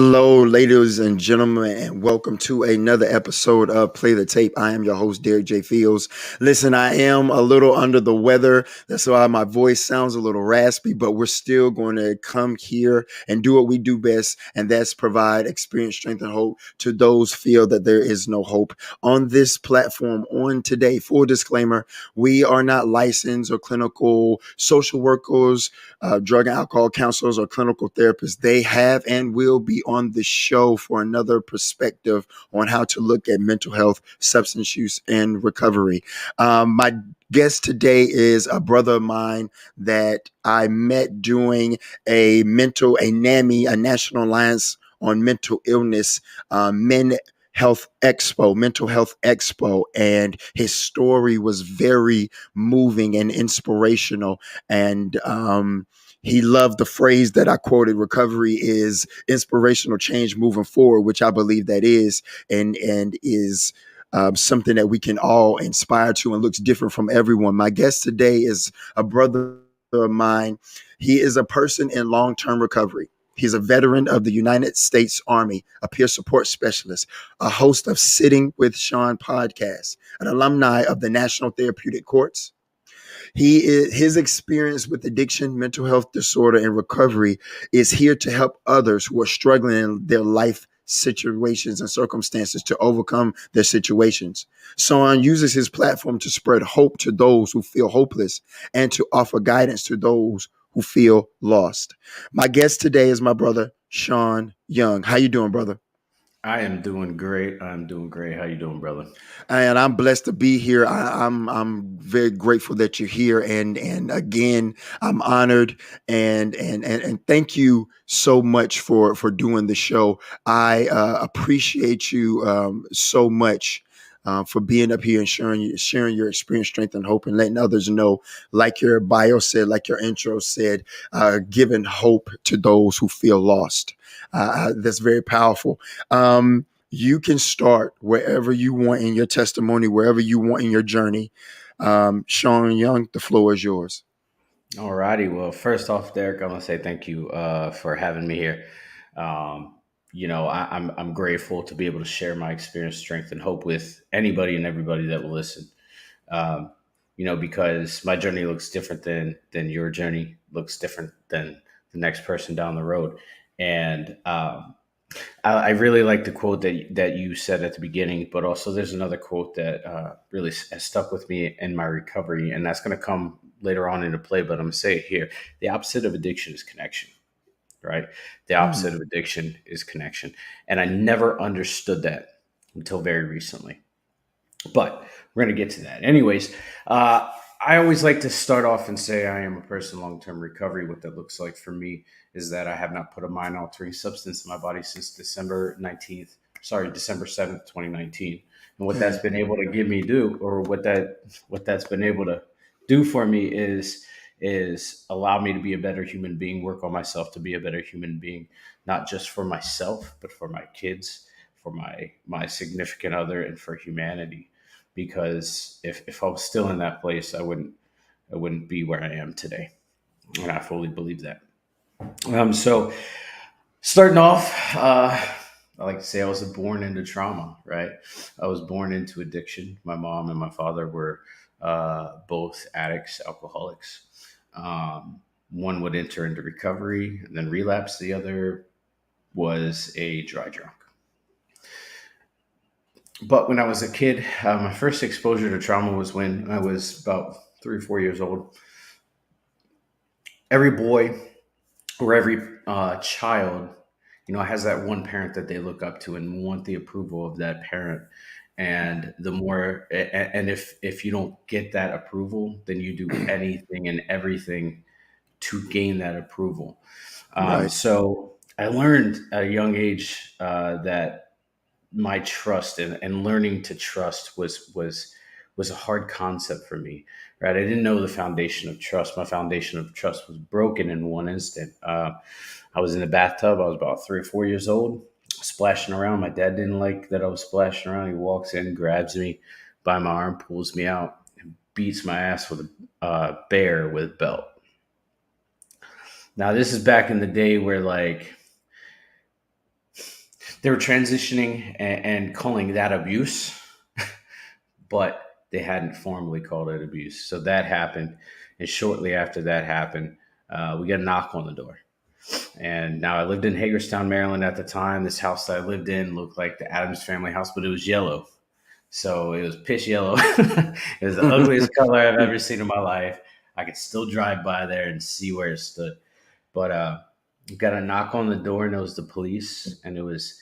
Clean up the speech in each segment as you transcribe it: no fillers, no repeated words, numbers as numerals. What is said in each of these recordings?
Hello, ladies and gentlemen, and welcome to another episode of Play the Tape. I am your host, Derek J. Fields. Listen, I am a little under the weather. That's why my voice sounds a little raspy, but we're still going to come here and do what we do best, and that's provide experience, strength, and hope to those feel that there is no hope. On this platform, on today, full disclaimer, we are not licensed or clinical social workers, drug and alcohol counselors, or clinical therapists. They have and will be on the show for another perspective on how to look at mental health, substance use, and recovery. My guest today is a brother of mine that I met doing a NAMI, a National Alliance on Mental Illness, mental health expo, and his story was very moving and inspirational. And he loved the phrase that I quoted: recovery is inspirational change moving forward, which I believe that is, and is something that we can all inspire to and looks different from everyone. My guest today is a brother of mine. He is a person in long-term recovery. He's a veteran of the United States Army, a peer support specialist, a host of Sitting with Sean podcast, an alumni of the National Therapeutic Courts. His experience with addiction, mental health disorder, and recovery is here to help others who are struggling in their life situations and circumstances to overcome their situations. Sean uses his platform to spread hope to those who feel hopeless and to offer guidance to those who feel lost. My guest today is my brother, Sean Young. How you doing, brother? I am doing great. I'm doing great. How you doing, brother? And I'm blessed to be here. I'm very grateful that you're here, and again, I'm honored, and thank you so much for doing the show. I appreciate you so much. For being up here and sharing your experience, strength, and hope, and letting others know, like your bio said, like your intro said, giving hope to those who feel lost. That's very powerful. You can start wherever you want in your testimony, wherever you want in your journey. Sean Young, the floor is yours. Alrighty. Well, first off, Derek, I want to say thank you for having me here. Um, I'm grateful to be able to share my experience, strength, and hope with anybody and everybody that will listen. Um, because my journey looks different than your journey looks different than the next person down the road, and I really like the quote that you said at the beginning, but also there's another quote that really has stuck with me in my recovery, and that's going to come later on into play. But I'm going to say it here: the opposite of addiction is connection. Right? The opposite Mm. of addiction is connection, and I never understood that until very recently. But we're going to get to that. Anyways, I always like to start off and say I am a person in long term recovery. What that looks like for me is that I have not put a mind altering substance in my body since December 7th, 2019. And what that's Hey. been able to give me do, or what that's been able to do for me is allow me to be a better human being, work on myself to be a better human being, not just for myself, but for my kids, for my significant other, and for humanity. Because if I was still in that place, I wouldn't be where I am today, and I fully believe that. So starting off, I like to say I was born into trauma. Right, I was born into addiction. My mom and my father were both addicts, alcoholics. One would enter into recovery and then relapse. The other was a dry drunk. But when I was a kid, my first exposure to trauma was when I was about 3 or 4 years old. Every boy or every child, has that one parent that they look up to and want the approval of that parent. And the more, and if you don't get that approval, then you do anything and everything to gain that approval. Right. So I learned at a young age that my trust and learning to trust was a hard concept for me. Right, I didn't know the foundation of trust. My foundation of trust was broken in one instant. I was in the bathtub. I was about 3 or 4 years old, splashing around. My dad didn't like that I was splashing around. He walks in, grabs me by my arm, pulls me out, and beats my ass with a bear with belt. Now this is back in the day where, like, They were transitioning and calling that abuse, but they hadn't formally called it abuse. So that happened, and shortly after that happened, we got a knock on the door. And now I lived in Hagerstown, Maryland at the time. This house that I lived in looked like the Adams family house, but it was yellow. So it was pitch yellow. It was the ugliest color I've ever seen in my life. I could still drive by there and see where it stood. But got a knock on the door, and it was the police, and it was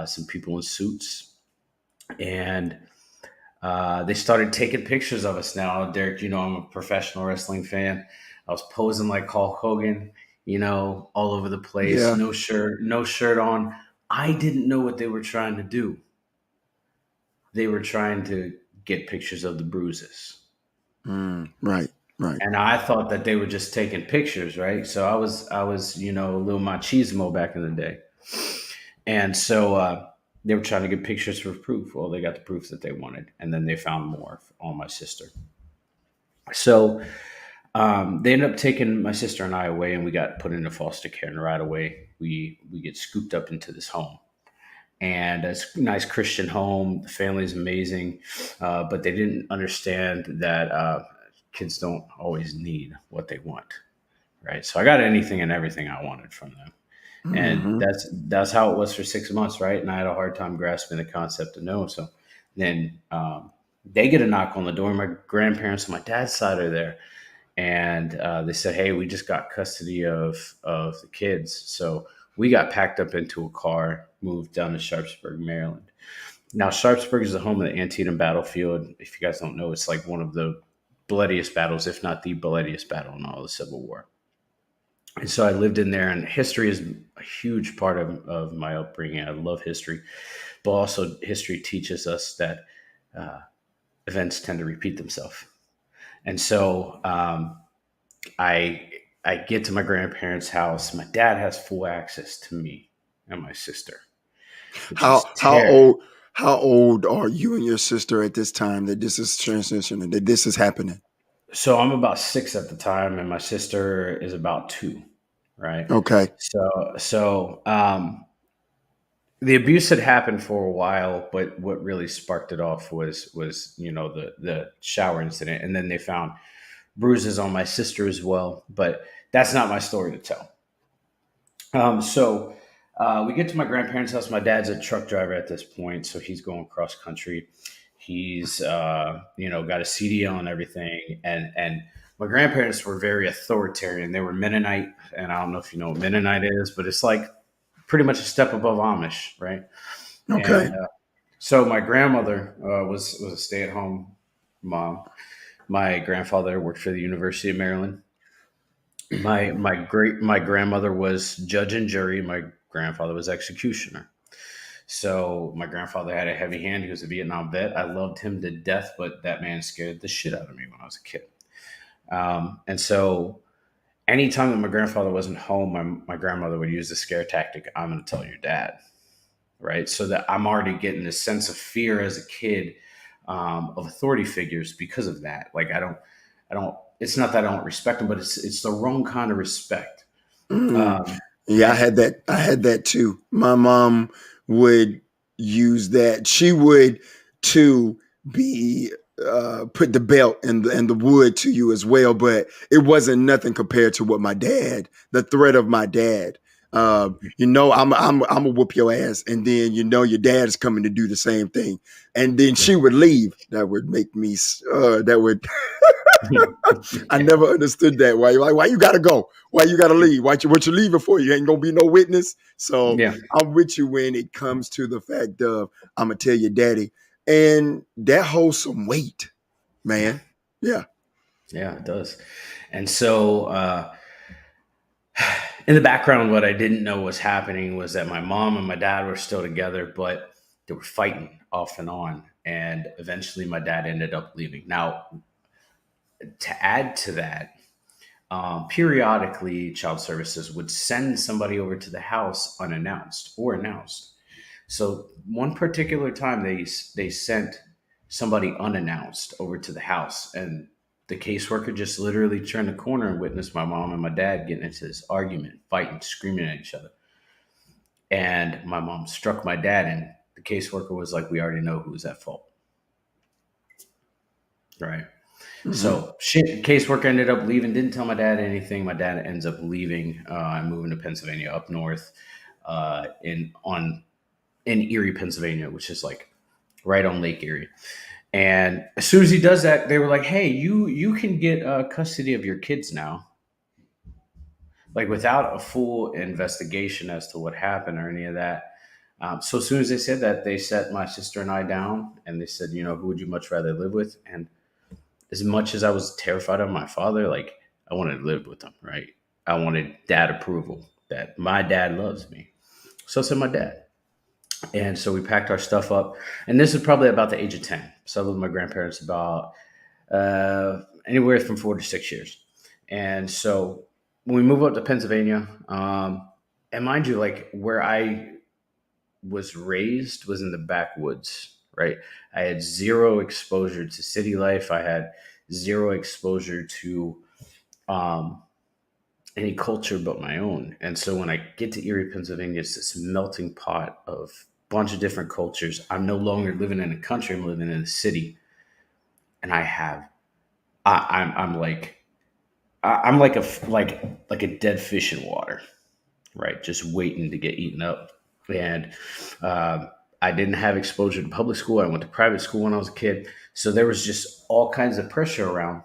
some people in suits. And they started taking pictures of us. Now, Derek, I'm a professional wrestling fan. I was posing like Hulk Hogan, all over the place, Yeah. no shirt on. I didn't know what they were trying to do. They were trying to get pictures of the bruises. Right. Right. And I thought that they were just taking pictures, right? So I was, a little machismo back in the day. And so they were trying to get pictures for proof. Well, they got the proof that they wanted. And then they found more on my sister. So they ended up taking my sister and I away, and we got put into foster care. And right away, we get scooped up into this home, and it's a nice Christian home. The family is amazing, but they didn't understand that kids don't always need what they want, right? So I got anything and everything I wanted from them, and Hmm. that's how it was for 6 months, right? And I had a hard time grasping the concept of no. So then they get a knock on the door. My grandparents on my dad's side are there, and they said, "Hey, we just got custody of the kids." So we got packed up into a car, moved down to Sharpsburg, Maryland. Now, Sharpsburg is the home of the Antietam battlefield. If you guys don't know, it's like one of the bloodiest battles, if not the bloodiest battle in all the Civil War. And so I lived in there, and history is a huge part of my upbringing. I love history, but also history teaches us that uh, events tend to repeat themselves. And so I I get to my grandparents' house. My dad has full access to me and my sister, which How is how terrible. old how old are you and your sister at this time that this is transitioning, that this is happening? So I'm about 6 at the time, and my sister is about 2, right? Okay. So the abuse had happened for a while, but what really sparked it off was the shower incident, and then they found bruises on my sister as well. But that's not my story to tell. So we get to my grandparents' house. My dad's a truck driver at this point, so he's going cross country. He's got a CDL and everything, and my grandparents were very authoritarian. They were Mennonite, and I don't know if you know what Mennonite is, but it's like pretty much a step above Amish, right? And Okay. so my grandmother was a stay at home mom. My grandfather worked for the University of Maryland. My grandmother was judge and jury. My grandfather was executioner. So my grandfather had a heavy hand. He was a Vietnam vet. I loved him to death, but that man scared the shit out of me when I was a kid. And so anytime that my grandfather wasn't home, my grandmother would use the scare tactic. I'm going to tell your dad, right? So that I'm already getting this sense of fear as a kid of authority figures because of that. Like I don't. It's not that I don't respect them, but it's the wrong kind of respect. Mm. Um, Yeah, I and had that. I had that too. My mom would use that. She would to be put the belt and the wood to you as well, but it wasn't nothing compared to what my dad, the threat of my dad. I'm a whoop your ass, and then your dad is coming to do the same thing, and then yeah, she would leave. That would make me. That would I yeah, never understood that. Why you gotta go? Why you gotta leave? What you leaving for? You ain't gonna be no witness. So yeah, I'm with you when it comes to the fact of I'm gonna tell your daddy, and that holds some weight, yeah, man. Yeah. yeah. It does. And so in the background, what I didn't know was happening was that my mom and my dad were still together, but they were fighting off and on. And eventually, my dad ended up leaving. Now, to add to that, periodically, child services would send somebody over to the house unannounced or announced. So one particular time they sent somebody unannounced over to the house, and the caseworker just literally turned the corner and witnessed my mom and my dad getting into this argument, fighting, screaming at each other. and my mom struck my dad, and the caseworker was like, "We already know who's at fault." Right. Hmm. So shit, caseworker ended up leaving. Didn't tell my dad anything. My dad ends up leaving and moving to Pennsylvania, up north, in Erie, Pennsylvania, which is like right on Lake Erie. And as soon as he does that, they were like, "Hey, you can get custody of your kids now." Like without a full investigation as to what happened or any of that. So as soon as they said that, they set my sister and I down, and they said, "Who would you much rather live with?" And as much as I was terrified of my father, like I wanted to live with him, right? I wanted dad approval that my dad loves me. So I said my dad. And so we packed our stuff up. And this is probably about the age of 10. So I lived with my grandparents about anywhere from 4 to 6 years. And so when we moved up to Pennsylvania, and mind you, like where I was raised was in the backwoods, right? I had zero exposure to city life. I had zero exposure to um, any culture but my own. And so when I get to Erie, Pennsylvania, it's this melting pot of a bunch of different cultures. I'm no longer living in a country; I'm living in a city, and I have I'm like I'm like like a dead fish in water, right? Just waiting to get eaten up. And I didn't have exposure to public school. I went to private school when I was a kid. So there was just all kinds of pressure around,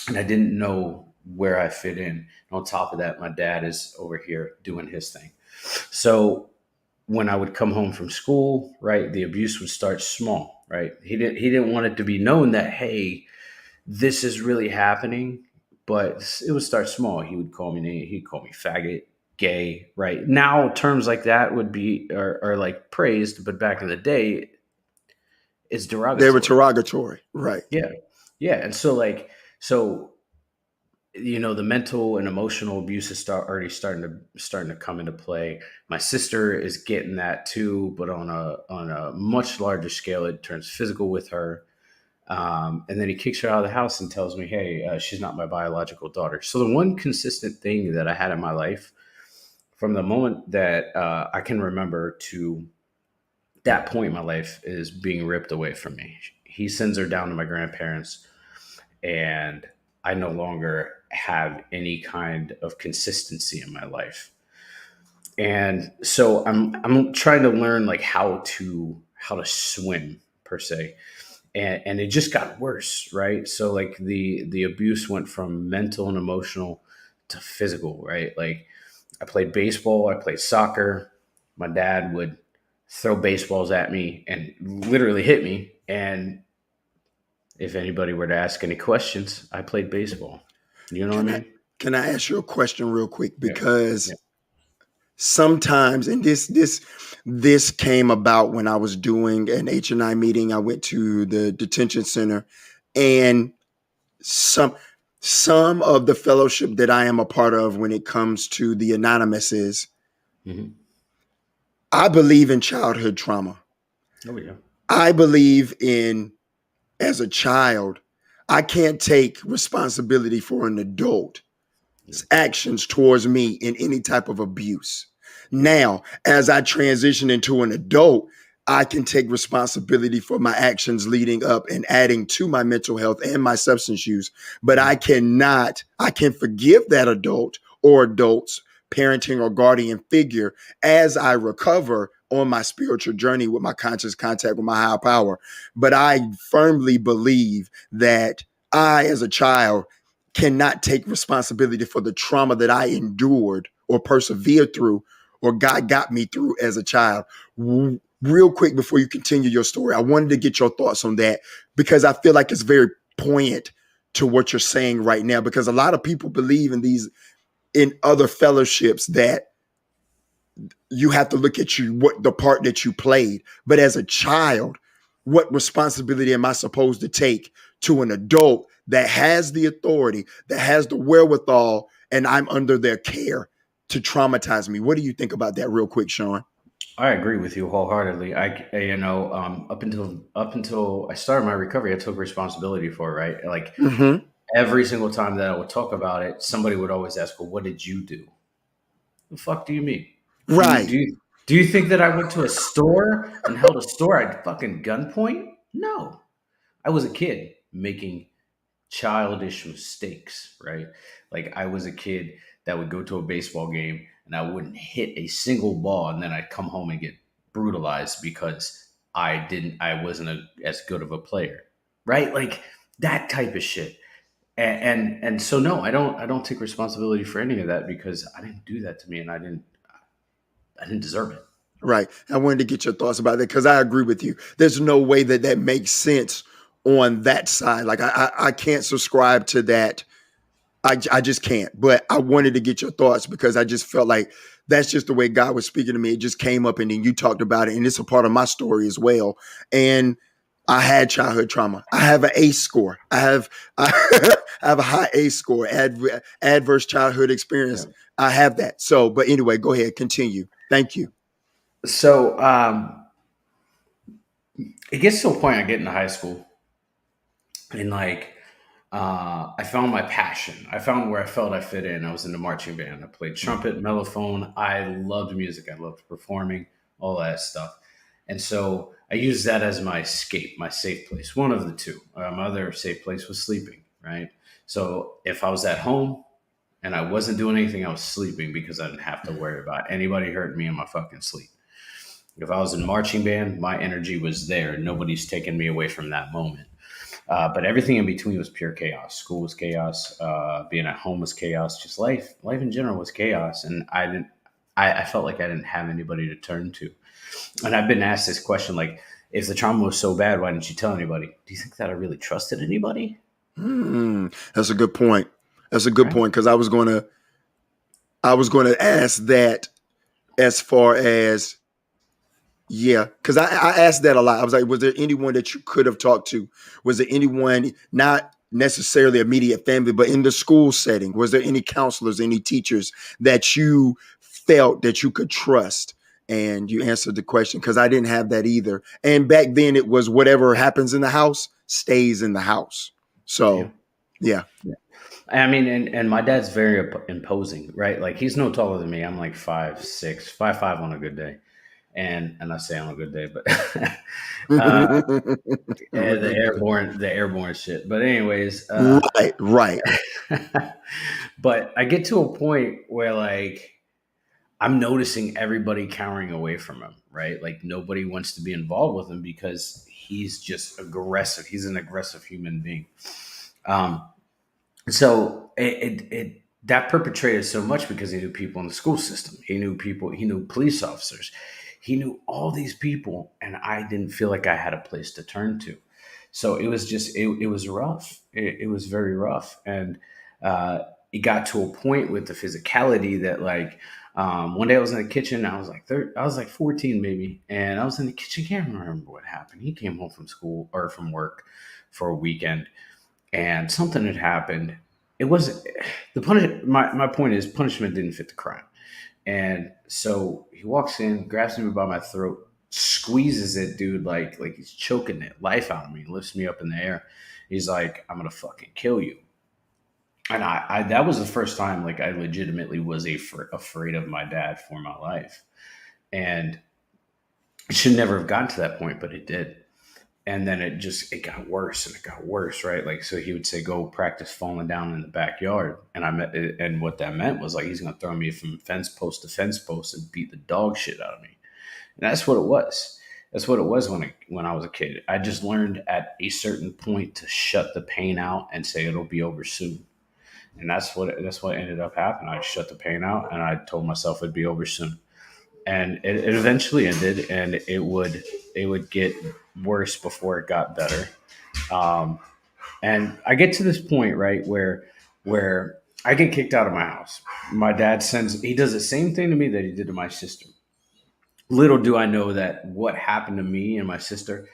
and I didn't know where I fit in. And on top of that, my dad is over here doing his thing. So when I would come home from school, right, the abuse would start small, right? He didn't want it to be known that, hey, this is really happening, but it would start small. He'd call me faggot, gay, right? Now terms like that would be are like praised, but back in the day, it's They were derogatory. derogatory, right? Yeah, yeah, and so so the mental and emotional abuse is already starting to come into play. My sister is getting that too, but on a much larger scale. It turns physical with her. And then he kicks her out of the house and tells me, "Hey, she's not my biological daughter." So the one consistent thing that I had in my life from the moment that I can remember to that point in my life is being ripped away from me. He sends her down to my grandparents, and I no longer have any kind of consistency in my life. And so I'm trying to learn like how to swim per se, and it just got worse, right? So like the abuse went from mental and emotional to physical, right? Like I played baseball, I played soccer. My dad would throw baseballs at me and literally hit me. And if anybody were to ask any questions, I played baseball. You know what I Can I mean? can I ask you a question real quick? Yeah. Because Yeah. sometimes, and this came about when I was doing an H&I meeting. I went to the detention center, and some some of the fellowship that I am a part of when it comes to the anonymous is Hmm. I believe in childhood trauma. Oh yeah. I believe in, as a child, I can't take responsibility for an adult Yeah. actions towards me in any type of abuse. Now, as I transition into an adult, I can take responsibility for my actions leading up and adding to my mental health and my substance use. But Hmm. I can forgive that adult or adults, parenting or guardian figure, as I recover on my spiritual journey with my conscious contact with my higher power. But I firmly believe that I, as a child, cannot take responsibility for the trauma that I endured or persevered through or God got me through as a child. Real quick before you continue your story, I wanted to get your thoughts on that because I feel like it's very poignant to what you're saying right now because a lot of people believe in other fellowships that you have to look at you what the part that you played. But as a child, what responsibility am I supposed to take to an adult that has the authority, that has the wherewithal, and I'm under their care to traumatize me? What do you think about that, real quick, Sean? I agree with you wholeheartedly. Up until I started my recovery, I took responsibility for it, right? Like Mm-hmm. every single time that I would talk about it, somebody would always ask, "Well, what did you do?" The fuck do you mean? Do you do Right. you Do you think that I went to a store and held a store at fucking gunpoint? No. I was a kid making childish mistakes, right? Like I was a kid that would go to a baseball game and I wouldn't hit a single ball, and then I'd come home and get brutalized because I wasn't as good of a player, right? Like that type of shit. And so no, I don't take responsibility for any of that because I didn't do that to me, and I didn't deserve it. Right. I wanted to get your thoughts about that because I agree with you. There's no way that that makes sense on that side. Like I can't subscribe to that. I just can't. But I wanted to get your thoughts because I just felt like that's just the way God was speaking to me. It just came up and then you talked about it. And it's a part of my story as well. And I had childhood trauma. I have an ACE score. I have a high ACE score, adverse childhood Yeah. experience. I have that. So, but anyway, go ahead, continue. Thank you. So it gets to a point I get into high school, and like I found my passion. I found where I felt I fit in. I was in the marching band. I played trumpet, mellophone. I loved music. I loved performing, all that stuff. And so I used that as my escape, my safe place. One of the two. My other safe place was sleeping, right? So if I was at home and I wasn't doing anything, I was sleeping because I didn't have to worry about anybody hurting me in my fucking sleep. If I was in marching band, my energy was there. Nobody's taking me away from that moment. But everything in between was pure chaos. School was chaos. Being at home was chaos. Just life in general was chaos. And I didn't. I felt like I didn't have anybody to turn to. And I've been asked this question, like, if the trauma was so bad, why didn't you tell anybody? Do you think that I really trusted anybody? That's a good point. That's a good Right. point because I was going to ask that as far as yeah, because I asked that a lot. I was like, was there anyone that you could have talked to? Was there anyone not necessarily immediate family, but in the school setting? Was there any counselors, any teachers that you felt that you could trust? And you answered the question because I didn't have that either. And back then it was whatever happens in the house stays in the house. Yeah. So yeah. Yeah. I mean, and my dad's very imposing, right? Like he's no taller than me. I'm like 5'6", 5'5" on a good day, and I say on a good day, but uh, On a good day. the airborne shit. But anyways, Right, right. but I get to a point where like I'm noticing everybody cowering away from him, right? Like nobody wants to be involved with him because he's just aggressive. He's an aggressive human being. Um, so it that perpetrated so much because he knew people in the school system. He knew people. He knew police officers. He knew all these people, and I didn't feel like I had a place to turn to. So it was just it was rough. It was very rough, and uh, it got to a point with the physicality that like one day I was in the kitchen. I was like 14 maybe, and I was in the kitchen. Can't remember what happened. He came home from school or from work for a weekend, and something had happened. It wasn't the punish. My point is punishment didn't fit the crime, and so he walks in, grabs me by my throat, squeezes it, dude, like he's choking it life out of me, lifts me up in the air. He's like, "I'm gonna fucking kill you." And I that was the first time like I legitimately was afraid of my dad for my life, and it should never have gotten to that point, but it did. And then it got worse and it got worse, right? Like so he would say go practice falling down in the backyard, and and what that meant was like he's going to throw me from fence post to fence post and beat the dog shit out of me. And that's what it was. That's what it was when I was a kid. I just learned at a certain point to shut the pain out and say it'll be over soon. And that's what ended up happening. I shut the pain out and I told myself it'd be over soon, and it eventually ended, and it would get worse before it got better. um, and I get to this point right where I get kicked out of my house. My dad he does the same thing to me that he did to my sister. Little do I know that what happened to me and my sister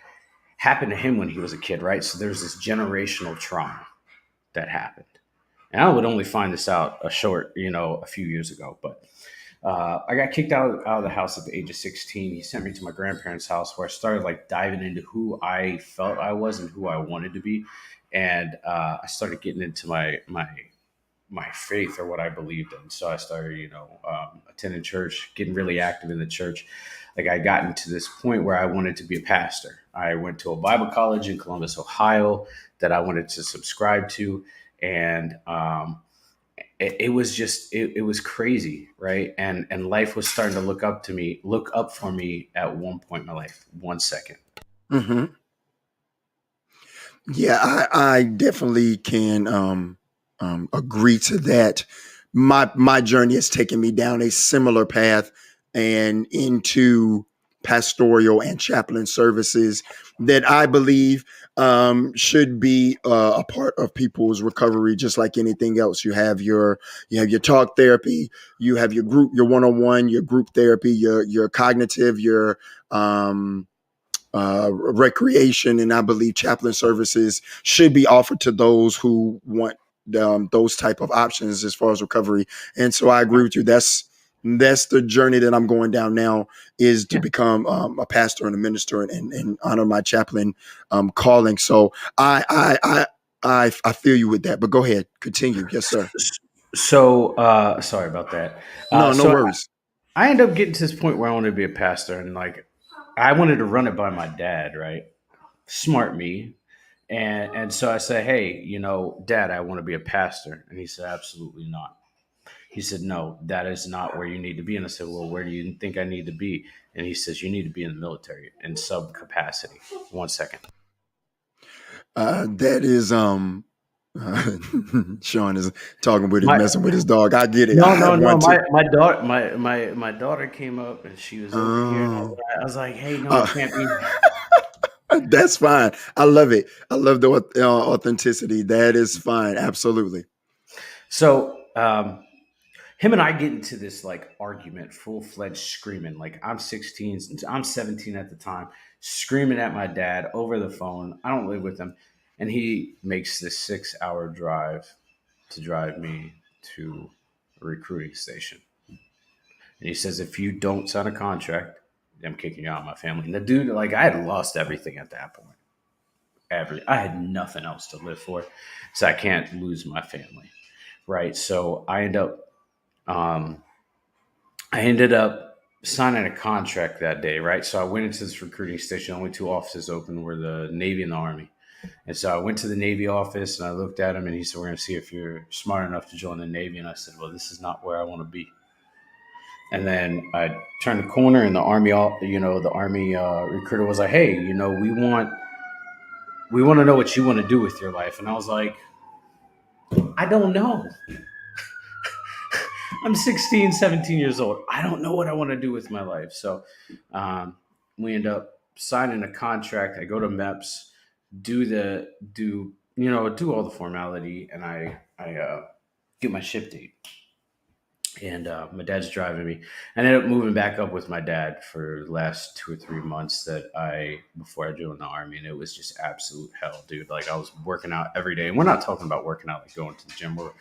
happened to him when he was a kid, right? So there's this generational trauma that happened, and I would only find this out a few years ago. But I got kicked out of the house at the age of 16. He sent me to my grandparents' house where I started like diving into who I felt I was and who I wanted to be. And I started getting into my faith or what I believed in. So I started, attending church, getting really active in the church. Like I gotten to this point where I wanted to be a pastor. I went to a Bible college in Columbus, Ohio, that I wanted to subscribe to, and it was just it was crazy, right? And life was starting to look up for me at one point in my life. 1 second. Hmm. Yeah, I definitely can agree to that. My journey has taken me down a similar path and into pastoral and chaplain services that I believe should be a part of people's recovery, just like anything else. You have your talk therapy, you have your group, your one on one, your group therapy, your cognitive, your recreation, and I believe chaplain services should be offered to those who want those type of options as far as recovery. And so I agree with you. That's the journey that I'm going down now, is to Yeah. become a pastor and a minister, and honor my chaplain calling. So I feel you with that. But go ahead, continue. Yes, sir. So sorry about that. No, no So worries. I ended up getting to this point where I wanted to be a pastor, and like I wanted to run it by my dad, right? Smart me. And so I said, hey, Dad, I want to be a pastor. And he said, absolutely not. He said, no, that is not where you need to be. And I said, well, where do you think I need to be? And he says, you need to be in the military in sub capacity. 1 second. That is Sean is talking with his My messing with his dog. I get it. I No, no, have no. one My too. my daughter my daughter came up and she was over here, and Oh, I was like, hey, no, it uh, can't be. that's fine. I love it. I love the authenticity. That is fine. Absolutely. So him and I get into this like argument, full fledged screaming. Like I'm 16, I'm 17 at the time, screaming at my dad over the phone. I don't live with him, and he makes this 6 hour drive to drive me to a recruiting station. And he says, if you don't sign a contract, I'm kicking you out of my family. And the dude, like, I had lost everything at that point. I had nothing else to live for, so I can't lose my family, right? So um, I ended up signing a contract that day, right? So I went into this recruiting station. Only two offices open were the Navy and the Army. And so I went to the Navy office and I looked at him and he said, we're going to see if you're smart enough to join the Navy. And I said, well, this is not where I want to be. And then I turned the corner and the Army recruiter was like, hey, we want to know what you want to do with your life. And I was like, I don't know. I'm 16, 17 years old. I don't know what I want to do with my life. So we end up signing a contract. I go to MEPS, do all the formality, and I get my ship date. And my dad's driving me. I ended up moving back up with my dad for the last 2 or 3 months before I joined the Army, and it was just absolute hell, dude. Like I was working out every day, and we're not talking about working out like going to the gym. We're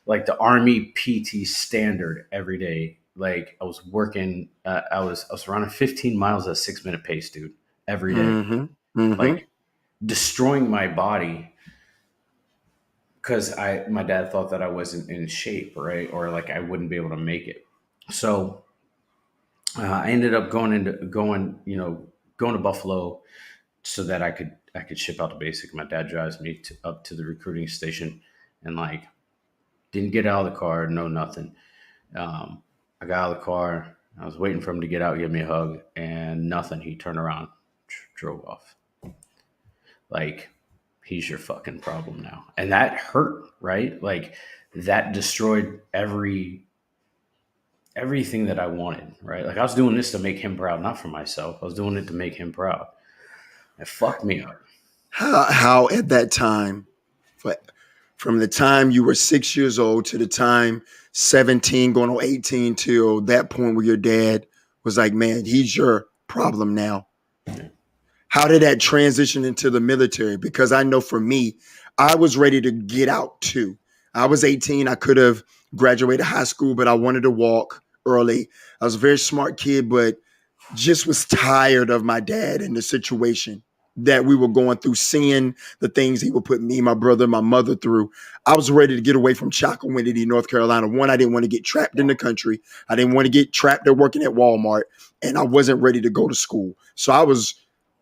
like the Army PT standard every day. Like I was working, I was running 15 miles at a 6 minute pace, dude, every day. Mm-hmm. Mm-hmm. Like destroying my body because I my dad thought that I wasn't in shape, right, or like I wouldn't be able to make it. So I ended up going to Buffalo so that I could ship out the basic. My dad drives me up to the recruiting station, and like didn't get out of the car, no nothing. Um, I got out of the car. I was waiting for him to get out, give me a hug, and nothing. He turned around, drove off. Like he's your fucking problem now, and that hurt, right? Like that destroyed everything that I wanted, right? Like I was doing this to make him proud, not for myself. I was doing it to make him proud. It fucked me up. How at that time, for, from the time you were 6 years old to the time 17, going on 18, till that point where your dad was like, man, he's your problem now. How did that transition into the military? Because I know for me, I was ready to get out too. I was 18. I could have graduated high school, but I wanted to walk early. I was a very smart kid, but just was tired of my dad and the situation. that we were going through, seeing the things he would put me, my brother, my mother through. I was ready to get away from Chocowinity, North Carolina. One, I didn't want to get trapped in the country. I didn't want to get trapped there working at Walmart, and I wasn't ready to go to school. So I was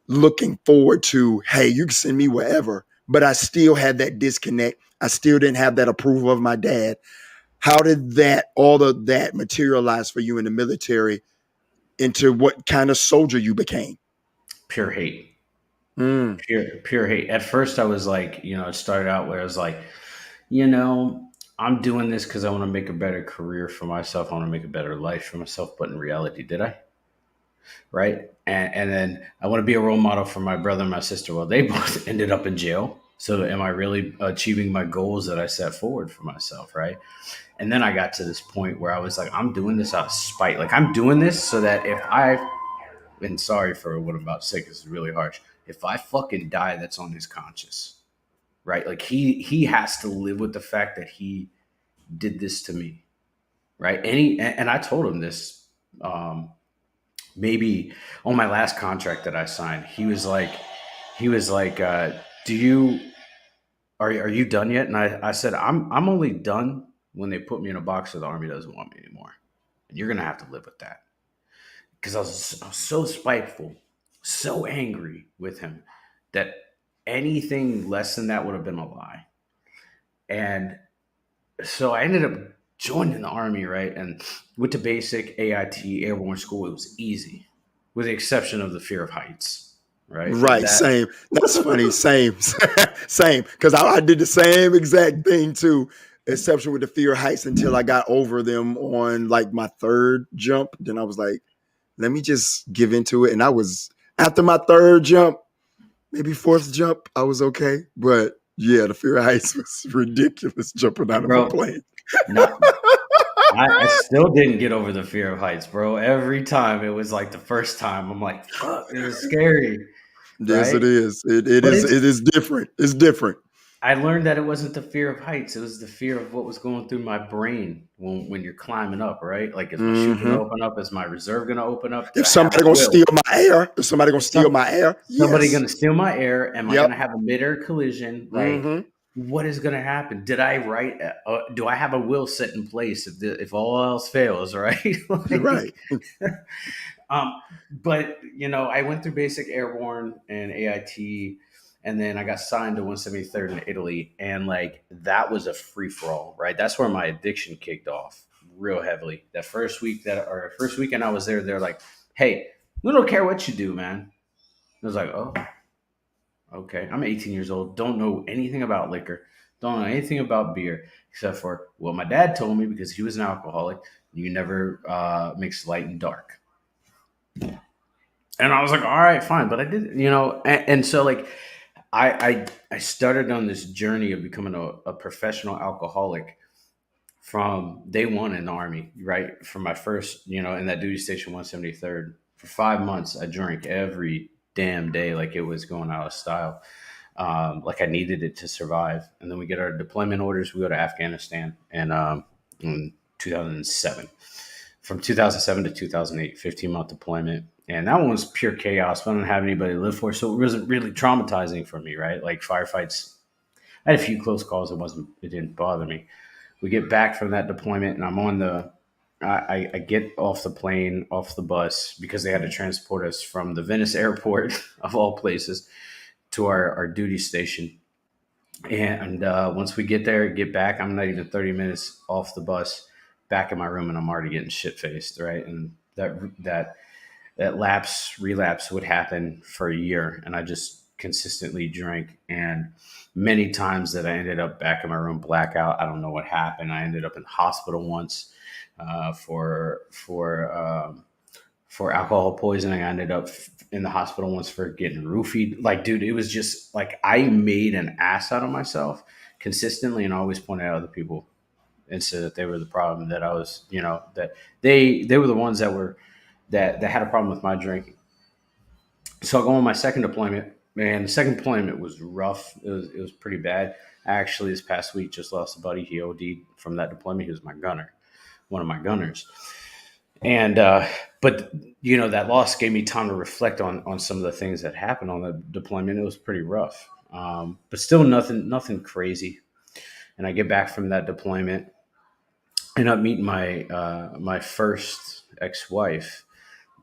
looking forward to, hey, you can send me wherever, but I still had that disconnect. I still didn't have that approval of my dad. How did that, all of that materialize for you in the military into what kind of soldier you became? Pure hate. Mm, Pure hate. At first, I was like, it started out where I was like, you know, I'm doing this because I want to make a better career for myself. I want to make a better life for myself. But in reality, did I? Right? And then I want to be a role model for my brother and my sister. Well, they both ended up in jail. So am I really achieving my goals that I set forward for myself? Right? And then I got to this point where I was like, I'm doing this out of spite. Like I'm doing this so that if I, and sorry for what I'm about to say because it's really harsh. If I fucking die, that's on his conscience, right? Like he has to live with the fact that he did this to me, right? And I told him this, maybe on my last contract that I signed. He was like, "Do you are you done yet?" And I said, "I'm only done when they put me in a box so the army doesn't want me anymore, and you're gonna have to live with that." Because I was so spiteful, so angry with him that anything less than that would have been a lie. And so I ended up joining the army, right? And with the basic AIT airborne school, it was easy, with the exception of the fear of heights, right? right, That same. That's funny. Same, same. Because I did the same exact thing too, exception with the fear heights until I got over them on like my third jump. Then I was like, let me just give into it. And I was after my third jump, maybe fourth jump, I was okay. But yeah, the fear of heights was ridiculous jumping out of a bro, plane. not I still didn't get over the fear of heights, bro. Every time it was like the first time, I'm like, fuck, this is scary, Yes, it right? is. It But is. it's It is different. It's different. I learned that it wasn't the fear of heights; it was the fear of what was going through my brain when you're climbing up. Right? Like, is my chute gonna Hmm. open up? Is my reserve gonna open up? Did If I have somebody a gonna will? steal my air, if somebody gonna Is steal some my air, somebody yes. gonna steal my air? Am I Yep. gonna have a midair collision? Like, Hmm. what is gonna happen? Did I write? Do I have a will set in place if all else fails? Right? You're right. Like, um, but I went through basic airborne and AIT, and then I got signed to 173rd in Italy, and like that was a free for all, right? That's where my addiction kicked off real heavily. That first week or first weekend I was there, they're like, "Hey, we don't care what you do, man." I was like, "Oh, okay." I'm 18 years old, don't know anything about liquor, don't know anything about beer, except for what my dad told me because he was an alcoholic. You never mix light and dark. And I was like, all right, fine. But I did, and so like I started on this journey of becoming a professional alcoholic from day one in the army, right? From my first, in that duty station 173rd. For 5 months, I drank every damn day like it was going out of style. Like I needed it to survive. And then we get our deployment orders. We go to Afghanistan in 2007. From 2007 to 2008, 15-month deployment. And that one was pure chaos. I didn't have anybody to live for. So it wasn't really traumatizing for me, right? Like firefights, I had a few close calls. It didn't bother me. We get back from that deployment and I'm on I get off the plane, off the bus, because they had to transport us from the Venice airport, of all places, to our duty station. And once we get there, get back, I'm not even 30 minutes off the bus, back in my room, and I'm already getting shit faced, right? And that relapse would happen for a year, and I just consistently drank. And many times that I ended up back in my room, blackout. I don't know what happened. I ended up in the hospital once for alcohol poisoning. I ended up in the hospital once for getting roofied. Like, dude, it was just like I made an ass out of myself consistently, and always pointed out other people and said that they were the problem. That I was, that they were the ones that had a problem with my drinking. So I go on my second deployment. Man, the second deployment was rough. It was pretty bad. Actually, this past week, just lost a buddy. He OD'd from that deployment. He was my gunner, one of my gunners. And but that loss gave me time to reflect on some of the things that happened on the deployment. It was pretty rough, but still nothing crazy. And I get back from that deployment, end up meeting my first ex-wife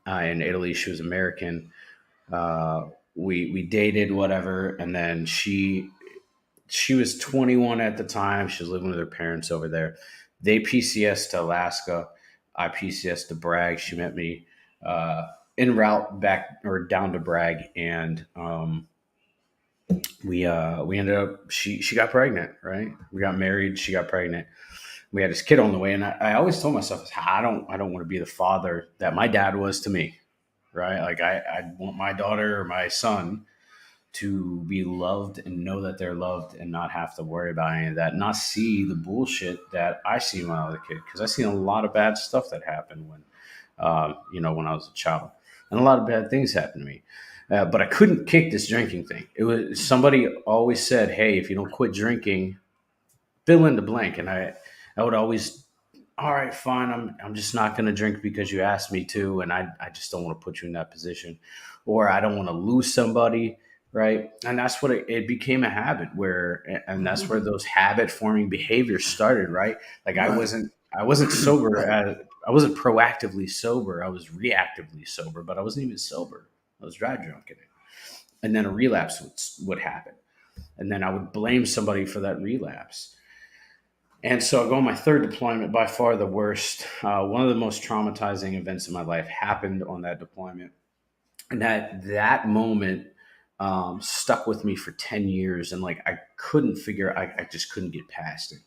in Italy. She was American. uh, we dated, whatever, and then she was 21 at the time. She was living with her parents over there. They PCS to Alaska. I PCS to Bragg. She met me uh, en route back or down to Bragg, and we ended up. She got pregnant. Right, we got married. She got pregnant. We had this kid on the way, and I always told myself, I don't want to be the father that my dad was to me. Right, like I want my daughter or my son to be loved and know that they're loved and not have to worry about any of that, not see the bullshit that I see when I was a kid. Because I seen a lot of bad stuff that happened when I was a child, and a lot of bad things happened to me. But I couldn't kick this drinking thing. It was somebody always said, "Hey, if you don't quit drinking, fill in the blank," and I would always, all right, fine. I'm just not going to drink because you asked me to, and I just don't want to put you in that position, or I don't want to lose somebody, right? And that's what it became a habit where, and that's Mhm. where those habit forming behaviors started, right? Like Right. I wasn't sober. Right. I wasn't proactively sober. I was reactively sober, but I wasn't even sober. I was dry drunk in it, and then a relapse would happen, and then I would blame somebody for that relapse. And so I go on my third deployment, by far the worst. One of the most traumatizing events in my life happened on that deployment, and that moment stuck with me for 10 years. And like I couldn't figure, I just couldn't get past it.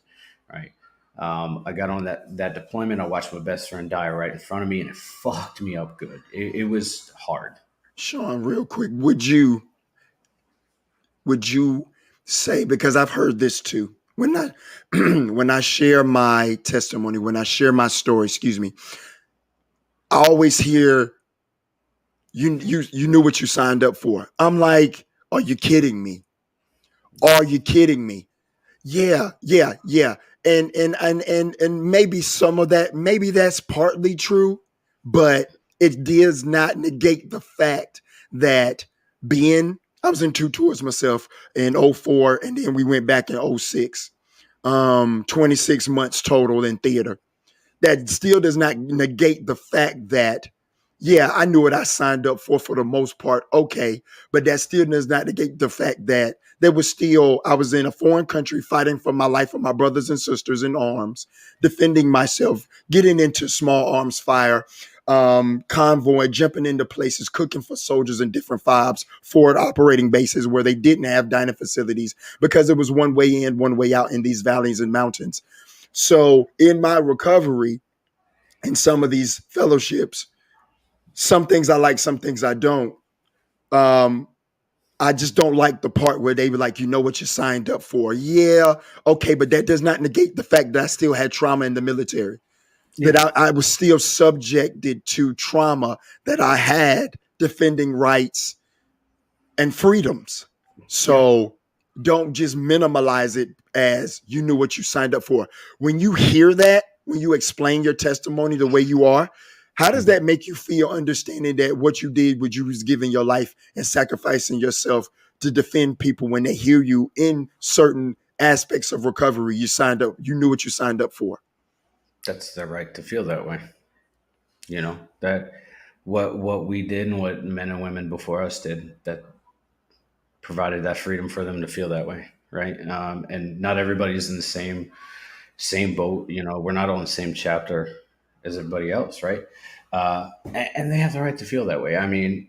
Right. I got on that deployment. I watched my best friend die right in front of me, and it fucked me up good. It was hard. Sean, real quick, would you say, because I've heard this too, when I when I share my testimony, when I share my story, excuse me, I always hear you knew what you signed up for. I'm like, are you kidding me? Are you kidding me? Yeah, yeah, yeah. And maybe some of that, maybe that's partly true, but it does not negate the fact that being I was in two tours myself in '04, and then we went back in '06. 26 months total in theater. That still does not negate the fact that, yeah, I knew what I signed up for the most part. Okay. But that still does not negate the fact that there was still, I was in a foreign country fighting for my life with my brothers and sisters in arms, defending myself, getting into small arms fire, convoy, jumping into places, cooking for soldiers in different FOBs, forward operating bases where they didn't have dining facilities because it was one way in, one way out in these valleys and mountains. So in my recovery and some of these fellowships, some things I like, some things I don't. Um, I just don't like the part where they were like, you know what you signed up for. Yeah, okay, but that does not negate the fact that I still had trauma in the military, Yeah. that I was still subjected to trauma that I had defending rights and freedoms. Yeah. So don't just minimalize it as you knew what you signed up for. When you hear that, when you explain your testimony the way you are, how does Mhm. that make you feel, understanding that what you did, what you was giving your life and sacrificing yourself to defend people, when they hear you in certain aspects of recovery, you signed up, you knew what you signed up for. That's their right to feel that way. That what we did and what men and women before us did, that provided that freedom for them to feel that way, right? And not everybody's in the same boat. We're not on the same chapter as everybody else, right? And they have the right to feel that way. I mean,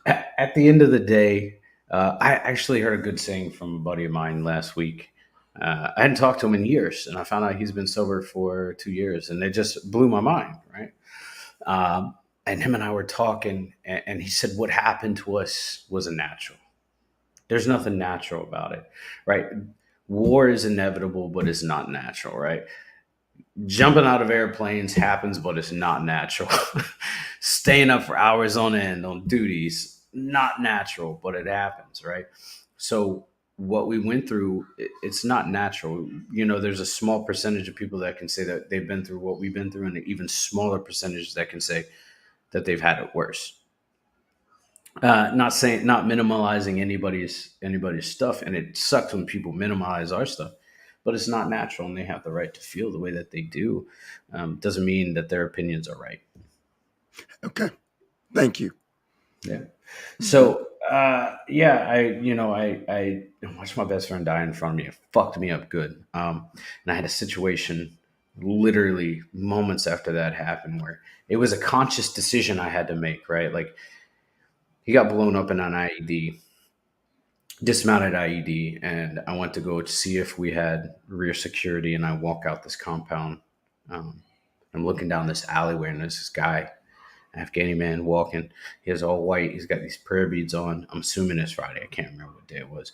at the end of the day, I actually heard a good saying from a buddy of mine last week. I hadn't talked to him in years, and I found out he's been sober for 2 years, and it just blew my mind, right? And him and I were talking, and he said, "What happened to us was a natural. There's nothing natural about it, right? War is inevitable, but it's not natural, right? Jumping out of airplanes happens, but it's not natural. Staying up for hours on end on duties, not natural, but it happens, right? So." what we went through, it's not natural. You know, there's a small percentage of people that can say that they've been through what we've been through, and an even smaller percentage that can say that they've had it worse. Not saying, not minimalizing anybody's stuff, and it sucks when people minimize our stuff, but it's not natural, and they have the right to feel the way that they do. Doesn't mean that their opinions are right. Okay. Thank you. Yeah. Okay. So yeah, I watched my best friend die in front of me. It fucked me up good. And I had a situation literally moments after that happened where it was a conscious decision I had to make. Right, like he got blown up in an IED, dismounted IED, and I went to go see if we had rear security. And I walk out this compound. Um, I'm looking down this alleyway, and there's this guy, Afghani man, walking. He has all white. He's got these prayer beads on. I'm assuming it's Friday. I can't remember what day it was.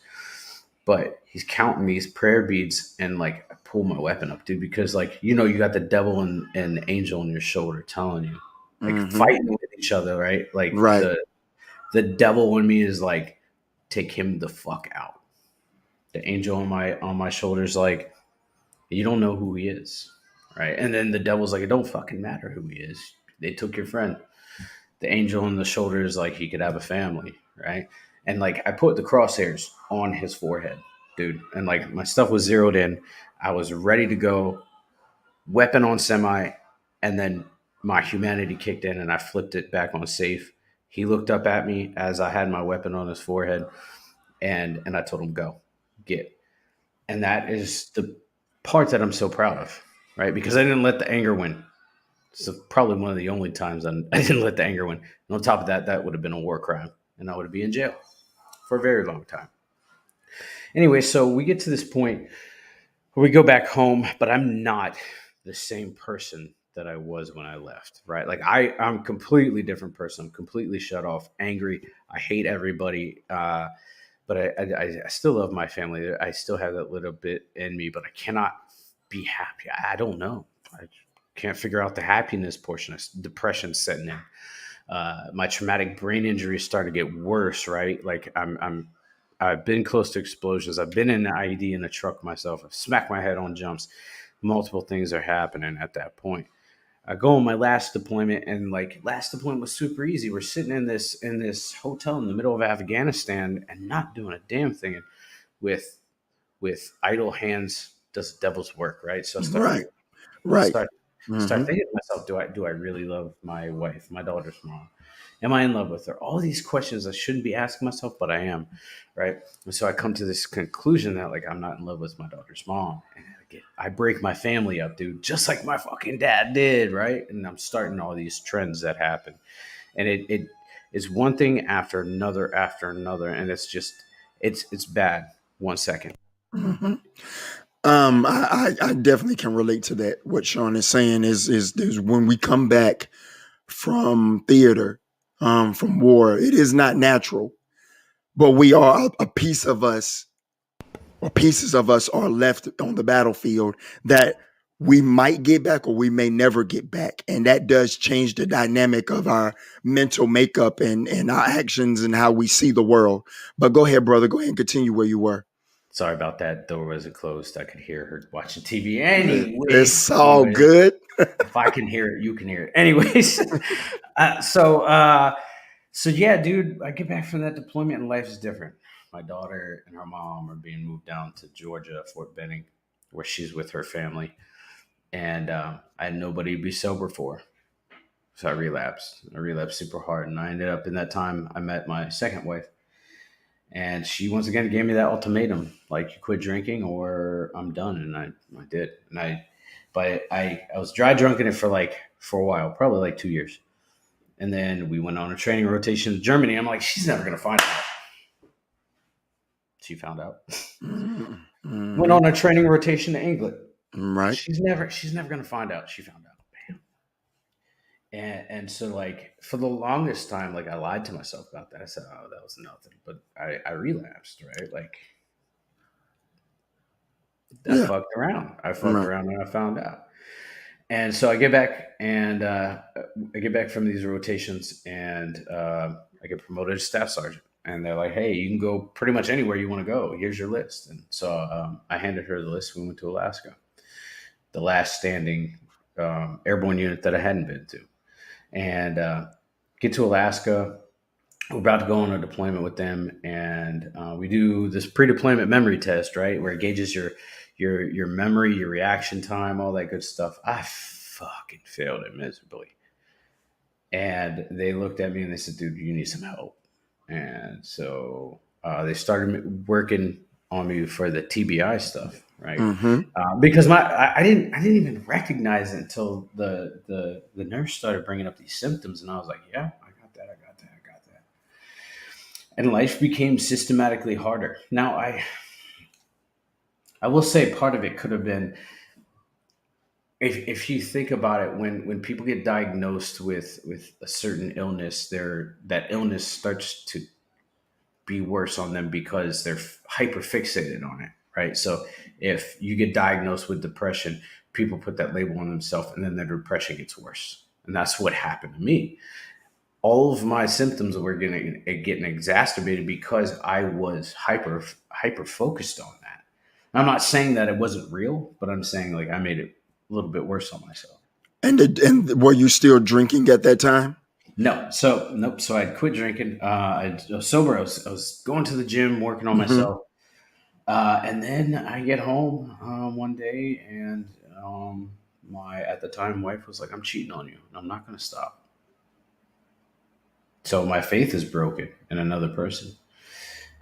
But he's counting these prayer beads, and like I pull my weapon up, dude, because like you got the devil and the angel on your shoulder telling you, like Hmm. fighting with each other, right? Like Right. the devil in me is like, take him the fuck out. The angel on my shoulders, like, you don't know who he is, right? And then the devil's like, it don't fucking matter who he is. They took your friend. The angel on the shoulders, like he could have a family, right? And like I put the crosshairs on his forehead, dude, and like my stuff was zeroed in. I was ready to go, weapon on semi, and then my humanity kicked in, and I flipped it back on safe. He looked up at me as I had my weapon on his forehead, and I told him, go get. And that is the part that I'm so proud of, right? Because I didn't let the anger win. So probably one of the only times I didn't let the anger win. And on top of that, that would have been a war crime, and I would be in jail for a very long time. Anyway, so we get to this point where we go back home, but I'm not the same person that I was when I left, right? Like I'm a completely different person. I'm completely shut off, angry. I hate everybody. But I still love my family. I still have that little bit in me, but I cannot be happy. I don't know. I can't figure out the happiness portion. Depression setting in. My traumatic brain injury started to get worse. Right, like I've been close to explosions. I've been in the IED in a truck myself. I've smacked my head on jumps. Multiple things are happening at that point. I go on my last deployment, and like last deployment was super easy. We're sitting in this hotel in the middle of Afghanistan and not doing a damn thing. And with idle hands does the devil's work, right? So I start Right. thinking, Right. start Hmm. start thinking to myself, do I really love my wife, my daughter's mom? Am I in love with her? All these questions I shouldn't be asking myself, but I am, right? And so I come to this conclusion that like I'm not in love with my daughter's mom, and I break my family up, dude, just like my fucking dad did, right? And I'm starting all these trends that happen, and it is one thing after another, and it's just it's bad. 1 second. Hmm. I definitely can relate to that. What Sean is saying is when we come back from theater, from war, it is not natural, but we are a piece of us, or pieces of us are left on the battlefield that we might get back or we may never get back. And that does change the dynamic of our mental makeup and our actions and how we see the world. But go ahead, brother. Go ahead and continue where you were. Sorry about that. Door wasn't closed. I could hear her watching TV. Anyways, It's all anyways, good. if I can hear it, you can hear it. Anyways, uh, so so yeah, dude, I get back from that deployment and life is different. My daughter and her mom are being moved down to Georgia, Fort Benning, where she's with her family, and I had nobody to be sober for, so I relapsed. I relapsed super hard, and I ended up in that time I met my second wife, and she once again gave me that ultimatum, like you quit drinking or I'm done, and I did, and I was dry drunk in it for a while, probably like 2 years. And then we went on a training rotation to Germany. I'm like, she's never gonna find out. She found out. Went Mm-hmm. on a training rotation to England. Right. She's never gonna find out. She found out. Bam. And so like for the longest time, like I lied to myself about that. I said, oh, that was nothing. But I relapsed, right? Like I Yeah. fucked around. I fucked Right. around and I found out. And so I get back and I get back from these rotations and I get promoted to staff sergeant. and they're like, "Hey, you can go pretty much anywhere you want to go. Here's your list." And so I handed her the list. We went to Alaska, the last standing airborne unit that I hadn't been to, and get to Alaska. We're about to go on a deployment with them, and we do this pre-deployment memory test, right, where it gauges your memory, your reaction time, all that good stuff. I fucking failed it miserably, and they looked at me and they said, "Dude, you need some help." And so they started working on me for the TBI stuff, right? Mm-hmm. Because I didn't even recognize it until the nurse started bringing up these symptoms, and I was like, "Yeah, I got that, I got that, I got that." And life became systematically harder. Now, I will say part of it could have been, if you think about it, when people get diagnosed with a certain illness, that illness starts to be worse on them because they're hyper fixated on it, right? So if you get diagnosed with depression, people put that label on themselves, and then their depression gets worse. And that's what happened to me. All of my symptoms were getting exacerbated because I was hyper focused on that. I'm not saying that it wasn't real, but I'm saying like I made it a little bit worse on myself. And were you still drinking at that time? No, so nope. So I'd quit drinking. I was sober. I was going to the gym, working on Mm-hmm. myself. And then I get home one day, and my at the time wife was like, "I'm cheating on you, and I'm not going to stop." So my faith is broken in another person,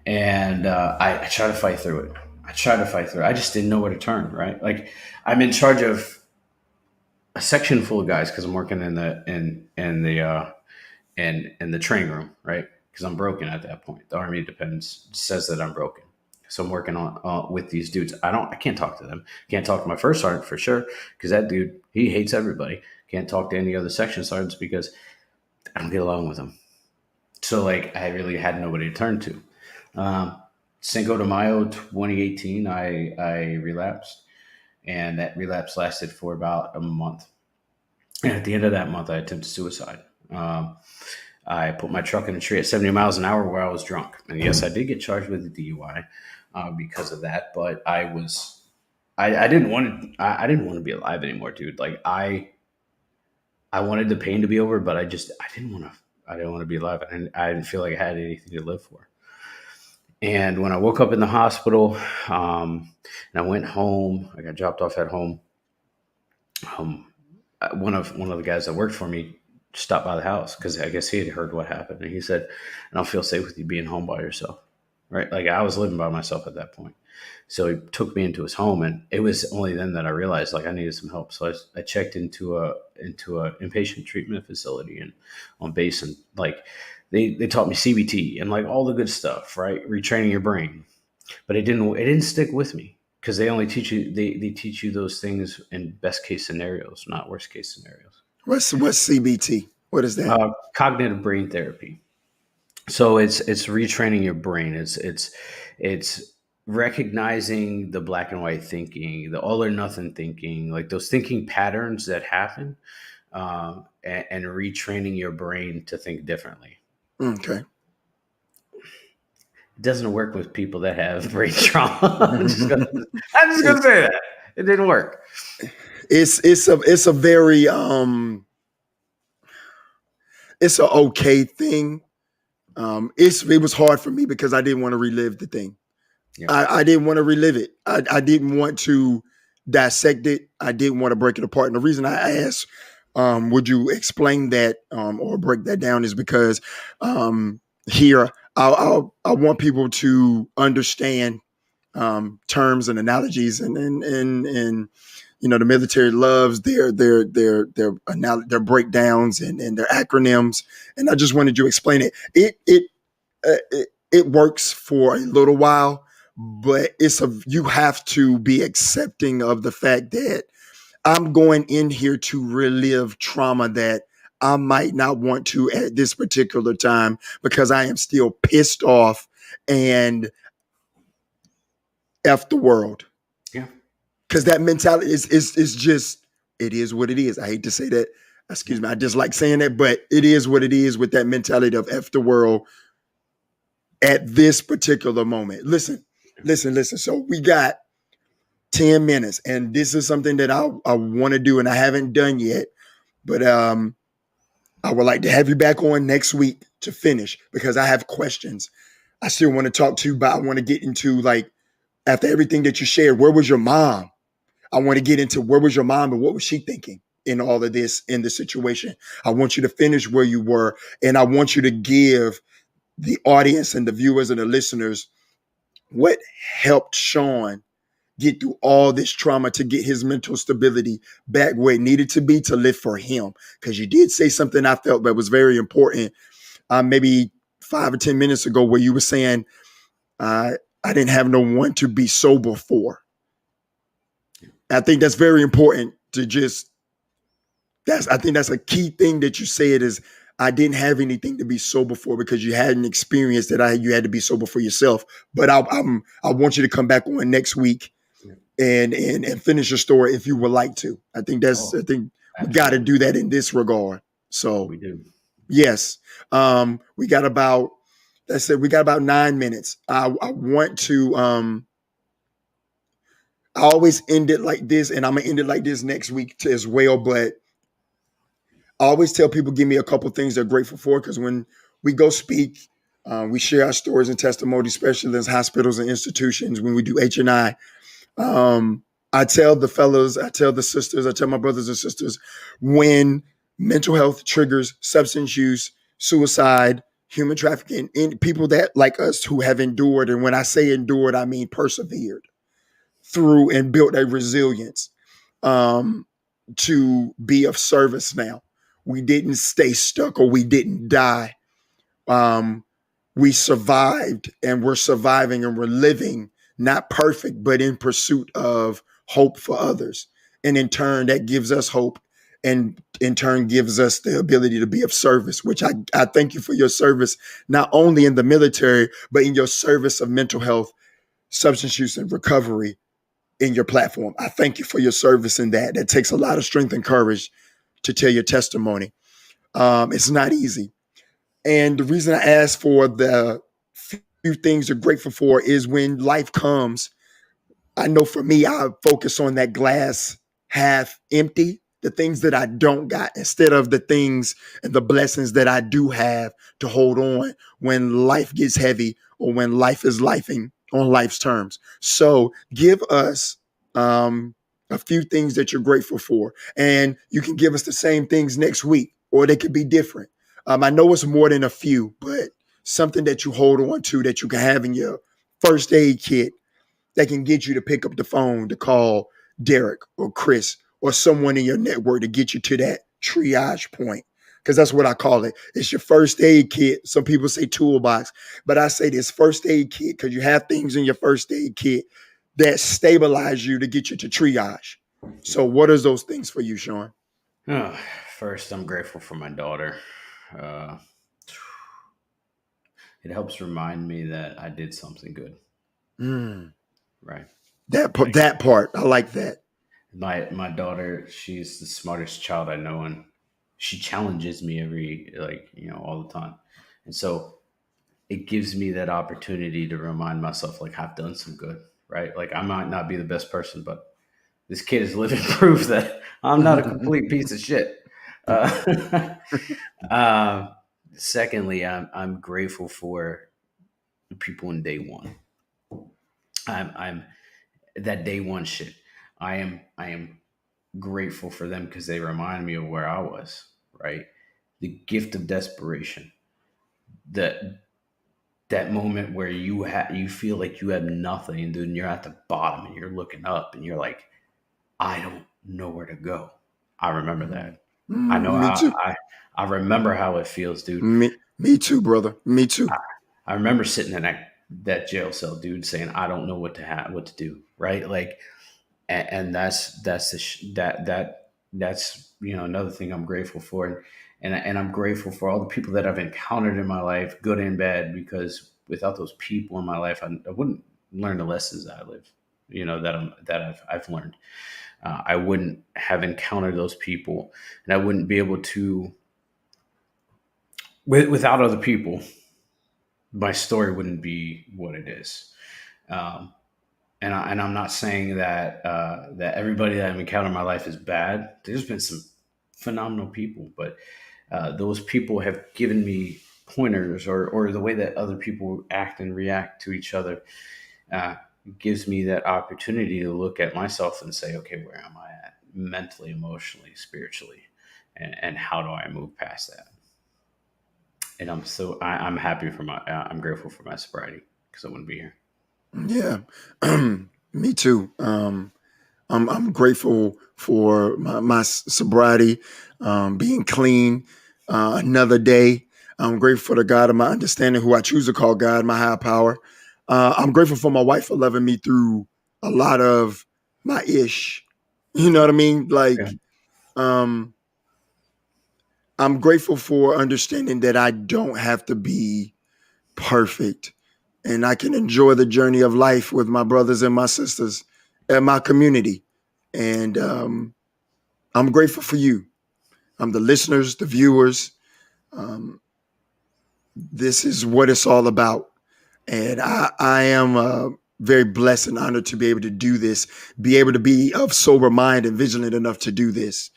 and I try to fight through it. I try to fight through it. I just didn't know where to turn. Right, like I'm in charge of a section full of guys because I'm working in the training room, right? Because I'm broken at that point. The Army depends says that I'm broken. So I'm working on with these dudes. I can't talk to them. Can't talk to my first sergeant for sure because that dude he hates everybody. Can't talk to any other section sergeants because I don't get along with them. So like I really had nobody to turn to. Um, Cinco de Mayo 2018, I relapsed, and that relapse lasted for about a month. And at the end of that month, I attempted suicide. Um, I put my truck in a tree at 70 miles an hour where I was drunk. And yes, I did get charged with a DUI because of that. But I didn't want to, I didn't want to be alive anymore, dude. Like I wanted the pain to be over, but I didn't want to be alive. I didn't feel like I had anything to live for. And when I woke up in the hospital, and I went home, I got dropped off at home. Um, one of the guys that worked for me stopped by the house because I guess he had heard what happened, and he said, "I don't feel safe with you being home by yourself." Right? Like I was living by myself at that point. So he took me into his home, and it was only then that I realized like I needed some help. So I checked into a inpatient treatment facility and on base, and like they taught me CBT and like all the good stuff, right? Retraining your brain, but it didn't stick with me because they teach you those things in best case scenarios, not worst case scenarios. What's CBT? What is that? Cognitive brain therapy. So it's retraining your brain. It's recognizing the black and white thinking, the all or nothing thinking, like those thinking patterns that happen, and retraining your brain to think differently. Okay. It doesn't work with people that have brain trauma. I'm just gonna say that it didn't work. It's a very it's a okay thing. It was hard for me because I didn't want to relive the thing. Yeah. I didn't want to relive it. I didn't want to dissect it. I didn't want to break it apart. And the reason I asked, would you explain that or break that down, is because here I want people to understand terms and analogies, and the military loves their breakdowns and their acronyms, and I just wanted you to explain it. It works for a little while, but you have to be accepting of the fact that I'm going in here to relive trauma that I might not want to at this particular time because I am still pissed off and F the world. Yeah. Because that mentality is just, it is what it is. I hate to say that. Yeah. Excuse me. I dislike saying that, but it is what it is with that mentality of F the world. at this particular moment. Listen, listen. So we got 10 minutes, and this is something that I want to do and I haven't done yet, but I would like to have you back on next week to finish because I have questions I still want to talk to, but I want to get into like after everything that you shared, where was your mom? I want to get into where was your mom and what was she thinking in all of this in the situation. I want you to finish where you were, and I want you to give the audience and the viewers and the listeners what helped Sean get through all this trauma to get his mental stability back where it needed to be to live for him. Because you did say something I felt that was very important, maybe 5 or 10 minutes ago, where you were saying, uh, I didn't have no one to be sober for. I think that's very important to just I think that's a key thing that you said is I didn't have anything to be sober for because you hadn't experienced that you had to be sober for yourself. But I want you to come back on next week Yeah. and finish your story if you would like to. I Oh, think we got to absolutely. do that in this regard. So We do. yes, we got about that's it. We got about 9 minutes. I want to I always end it like this, and I'm gonna end it like this next week as well. But I always tell people, give me a couple things they're grateful for, because when we go speak, we share our stories and testimonies, especially in hospitals and institutions. When we do H&I, I tell the fellows, I tell the sisters, I tell my brothers and sisters, when mental health triggers substance use, suicide, human trafficking, in people that like us who have endured, and when I say endured, I mean persevered through and built a resilience um, to be of service now. We didn't stay stuck or we didn't die. Um, we survived and we're surviving and we're living, not perfect, but in pursuit of hope for others. And in turn, that gives us hope and in turn gives us the ability to be of service, which I thank you for your service, not only in the military, but in your service of mental health, substance use, and recovery in your platform. I thank you for your service in that. That takes a lot of strength and courage to tell your testimony. It's not easy. And the reason I asked for the few things you're grateful for is when life comes, I know for me, I focus on that glass half empty, the things that I don't got, instead of the things and the blessings that I do have to hold on when life gets heavy or when life is lifing on life's terms. So give us a few things that you're grateful for. And you can give us the same things next week, or they could be different. I know it's more than a few, but something that you hold on to that you can have in your first aid kit that can get you to pick up the phone to call Derek or Chris or someone in your network to get you to that triage point. Because that's what I call it. It's your first aid kit. Some people say toolbox, but I say this first aid kit because you have things in your first aid kit that stabilize you to get you to triage. So, what are those things for you, Sean? Oh, first, I'm grateful for my daughter. Uh, it helps remind me that I did something good, Mm, right? that Like that part, I like that. my daughter, she's the smartest child I know, and she challenges me every all the time, and so it gives me that opportunity to remind myself like I've done some good, right? Like I might not be the best person, but this kid is living proof that I'm not a complete piece of shit. Uh, uh, secondly, I'm grateful for the people in day one. I'm that day one shit. I am grateful for them because they remind me of where I was. Right, the gift of desperation. That that moment where you feel like you have nothing, and then you're at the bottom and you're looking up and you're like, I don't know where to go. I remember Mm, that. I know me too. I remember how it feels, dude. Me too, brother. Me too. I remember sitting in that jail cell, dude, saying, I don't know what to do. Right. Like, and that's that's another thing I'm grateful for. And I'm grateful for all the people that I've encountered in my life, good and bad, because without those people in my life, I wouldn't learn the lessons that I live, I've learned. I wouldn't have encountered those people, and I wouldn't be able to, without other people, my story wouldn't be what it is. Um, and I'm not saying that that everybody that I've encountered in my life is bad. There's been some phenomenal people, but those people have given me pointers, or the way that other people act and react to each other uh, gives me that opportunity to look at myself and say, okay, where am I at mentally, emotionally, spiritually, and how do I move past that? And I'm happy for my I'm grateful for my sobriety because I wouldn't be here. Yeah, me too. I'm grateful for my sobriety, being clean, another day. I'm grateful for the God of my understanding, who I choose to call God, my higher power. I'm grateful for my wife for loving me through a lot of my ish. You know what I mean? Yeah. Like, um, I'm grateful for understanding that I don't have to be perfect, and I can enjoy the journey of life with my brothers and my sisters and my community. And I'm grateful for you. The listeners, the viewers. Um, this is what it's all about. And I am very blessed and honored to be able to do this, be able to be of sober mind and vigilant enough to do this.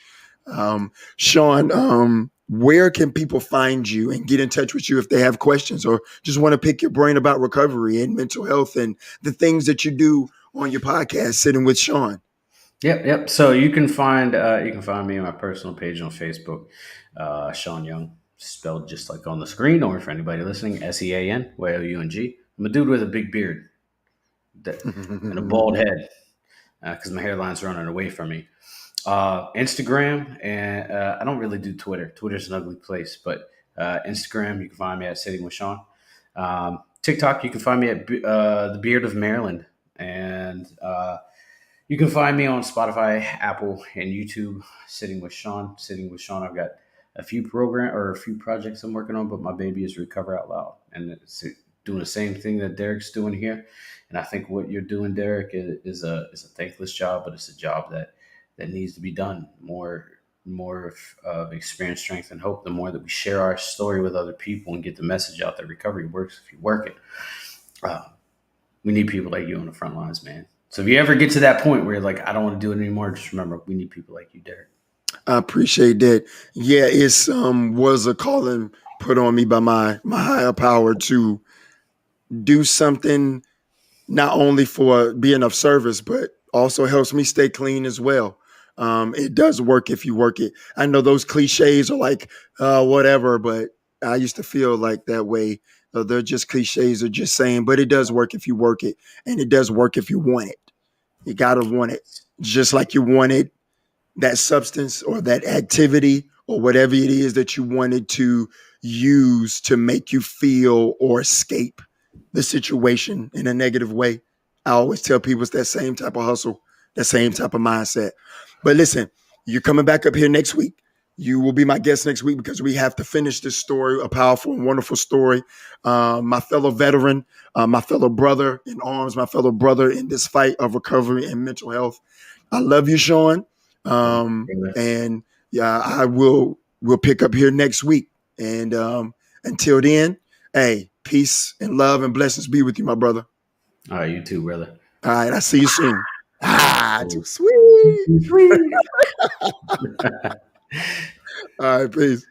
Sean, where can people find you and get in touch with you if they have questions or just want to pick your brain about recovery and mental health and the things that you do on your podcast, Sitting with Sean? Yep, yep. So you can find me on my personal page on Facebook, Sean Young, spelled just like on the screen, or for anybody listening, SEAN YOUNG. I'm a dude with a big beard that, and a bald head because my hairline's running away from me. Instagram, and I don't really do Twitter. Twitter's an ugly place, but Instagram, you can find me at Sitting with Sean. TikTok, you can find me at the Beard of Maryland, and you can find me on Spotify, Apple, and YouTube. Sitting with Sean. Sitting with Sean. I've got a few projects I'm working on, but my baby is Recover Out Loud, and it's doing the same thing that Derek's doing here. And I think what you're doing, Derek, is a thankless job, but it's a job that needs to be done. More of experience, strength, and hope. The more that we share our story with other people and get the message out that recovery works if you work it. Uh, we need people like you on the front lines, man. So if you ever get to that point where you're like, I don't want to do it anymore, just remember we need people like you, Derek. I appreciate that. Yeah, it's was a calling put on me by my higher power to do something not only for being of service, but also helps me stay clean as well. It does work if you work it. I know those cliches are like whatever, but I used to feel like that way. They're just cliches or just saying, but it does work if you work it, and it does work if you want it. You gotta want it, just like you wanted that substance or that activity or whatever it is that you wanted to use to make you feel or escape the situation in a negative way. I always tell people it's that same type of hustle, that same type of mindset. But listen, you're coming back up here next week. You will be my guest next week because we have to finish this story, a powerful and wonderful story. My fellow veteran, my fellow brother in arms, my fellow brother in this fight of recovery and mental health. I love you, Sean. And yeah, we'll pick up here next week. And until then, hey, peace and love and blessings be with you, my brother. All right, you too, brother. All right, I see you soon. Too sweet. Sweet. All right, peace.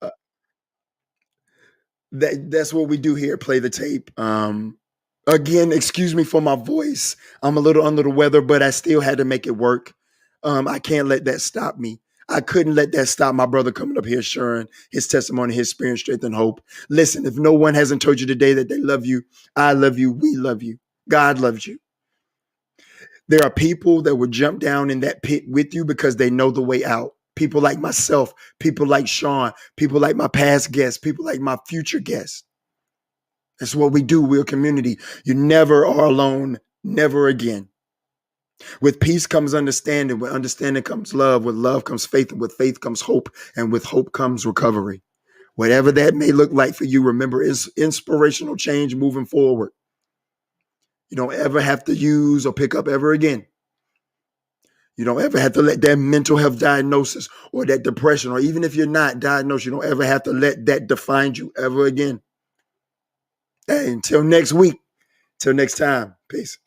Uh, that's what we do here. Play the tape. Again, excuse me for my voice. I'm a little under the weather, but I still had to make it work. I can't let that stop me. I couldn't let that stop my brother coming up here sharing his testimony, his experience, strength, and hope. Listen, if no one hasn't told you today that they love you, I love you, we love you, God loves you. There are people that would jump down in that pit with you because they know the way out. People like myself, people like Sean, people like my past guests, people like my future guests. That's what we do. We're a community. You never are alone, never again. With peace comes understanding. With understanding comes love. With love comes faith. And with faith comes hope. And with hope comes recovery. Whatever that may look like for you, remember it's inspirational change moving forward. You don't ever have to use or pick up ever again. You don't ever have to let that mental health diagnosis or that depression, or even if you're not diagnosed, you don't ever have to let that define you ever again. Hey, until next week. Till next time. Peace.